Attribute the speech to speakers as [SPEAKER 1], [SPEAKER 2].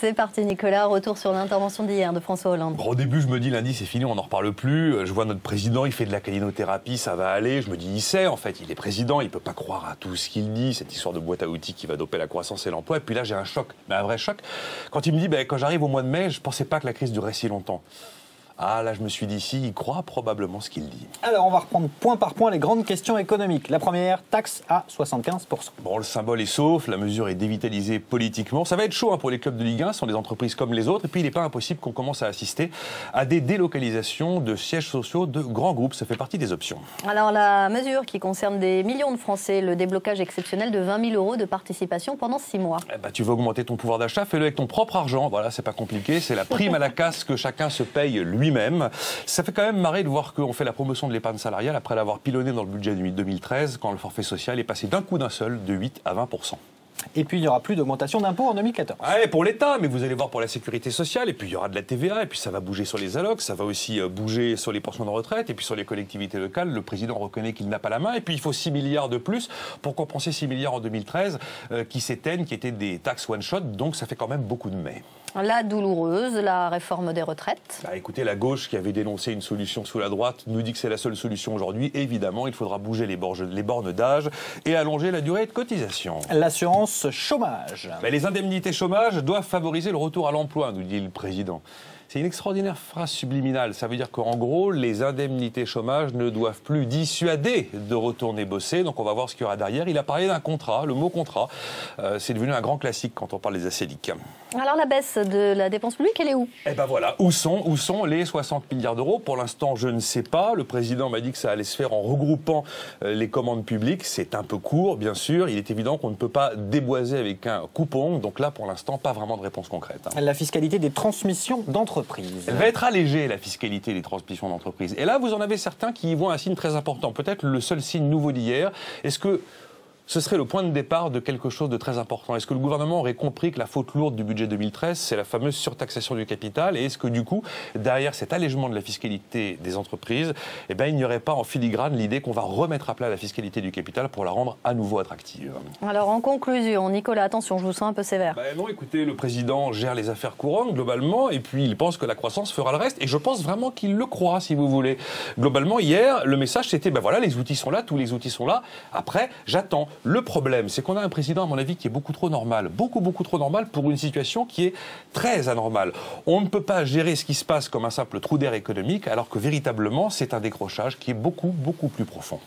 [SPEAKER 1] C'est parti Nicolas, retour sur l'intervention d'hier de François Hollande.
[SPEAKER 2] Au début, je me dis lundi c'est fini, on n'en reparle plus. Je vois notre président, il fait de la calinothérapie, ça va aller. Je me dis il sait en fait, il est président, il peut pas croire à tout ce qu'il dit, cette histoire de boîte à outils qui va doper la croissance et l'emploi. Et puis là j'ai un choc, mais un vrai choc. Quand il me dit quand j'arrive au mois de mai, je pensais pas que la crise durerait si longtemps. Ah là je me suis dit si, il croit probablement ce qu'il dit.
[SPEAKER 3] Alors on va reprendre point par point les grandes questions économiques. La première, taxe à 75%.
[SPEAKER 2] Bon, le symbole est sauf, la mesure est dévitalisée politiquement. Ça va être chaud pour les clubs de Ligue 1, ce sont des entreprises comme les autres. Et puis il n'est pas impossible qu'on commence à assister à des délocalisations de sièges sociaux de grands groupes. Ça fait partie des options.
[SPEAKER 1] Alors la mesure qui concerne des millions de Français, le déblocage exceptionnel de 20 000 € de participation pendant 6 mois.
[SPEAKER 2] Tu veux augmenter ton pouvoir d'achat, fais-le avec ton propre argent. Voilà, c'est pas compliqué. C'est la prime à la casse que chacun se paye lui-même. Ça fait quand même marrer de voir qu'on fait la promotion de l'épargne salariale après l'avoir pilonné dans le budget 2013 quand le forfait social est passé d'un coup d'un seul de 8 à 20%.
[SPEAKER 3] Et puis il n'y aura plus d'augmentation d'impôts en 2014.
[SPEAKER 2] Ouais, pour l'État, mais vous allez voir pour la sécurité sociale, et puis il y aura de la TVA, et puis ça va bouger sur les allocs, ça va aussi bouger sur les pensions de retraite, et puis sur les collectivités locales. Le président reconnaît qu'il n'a pas la main, et puis il faut 6 milliards de plus pour compenser 6 milliards en 2013 qui s'éteignent, qui étaient des taxes one-shot, donc ça fait quand même beaucoup de mais.
[SPEAKER 1] La douloureuse, la réforme des retraites.
[SPEAKER 2] Écoutez, la gauche qui avait dénoncé une solution sous la droite nous dit que c'est la seule solution aujourd'hui. Évidemment, il faudra bouger les bornes d'âge et allonger la durée de cotisation.
[SPEAKER 3] L'assurance chômage.
[SPEAKER 2] Les indemnités chômage doivent favoriser le retour à l'emploi, nous dit le président. C'est une extraordinaire phrase subliminale. Ça veut dire qu'en gros, les indemnités chômage ne doivent plus dissuader de retourner bosser. Donc on va voir ce qu'il y aura derrière. Il a parlé d'un contrat, le mot contrat. C'est devenu un grand classique quand on parle des ACELIC.
[SPEAKER 1] Alors la baisse de la dépense publique, elle est où?
[SPEAKER 2] Voilà, où sont les 60 milliards d'euros? Pour l'instant, je ne sais pas. Le président m'a dit que ça allait se faire en regroupant les commandes publiques. C'est un peu court, bien sûr. Il est évident qu'on ne peut pas déboiser avec un coupon. Donc là, pour l'instant, pas vraiment de réponse concrète.
[SPEAKER 3] La fiscalité des transmissions d'entreprises.
[SPEAKER 2] Elle va être allégée, la fiscalité des transmissions d'entreprises. Et là, vous en avez certains qui y voient un signe très important. Peut-être le seul signe nouveau d'hier. Est-ce que ce serait le point de départ de quelque chose de très important? Est-ce que le gouvernement aurait compris que la faute lourde du budget 2013, c'est la fameuse surtaxation du capital? Et est-ce que du coup, derrière cet allègement de la fiscalité des entreprises, il n'y aurait pas en filigrane l'idée qu'on va remettre à plat la fiscalité du capital pour la rendre à nouveau attractive?
[SPEAKER 1] Alors en conclusion, Nicolas, attention, je vous sens un peu sévère.
[SPEAKER 2] Non, écoutez, le président gère les affaires courantes globalement et puis il pense que la croissance fera le reste. Et je pense vraiment qu'il le croit, si vous voulez. Globalement, hier, le message c'était, voilà, les outils sont là, tous les outils sont là. Après, j'attends. Le problème, c'est qu'on a un président, à mon avis, qui est beaucoup trop normal. Beaucoup trop normal pour une situation qui est très anormale. On ne peut pas gérer ce qui se passe comme un simple trou d'air économique, alors que véritablement, c'est un décrochage qui est beaucoup plus profond.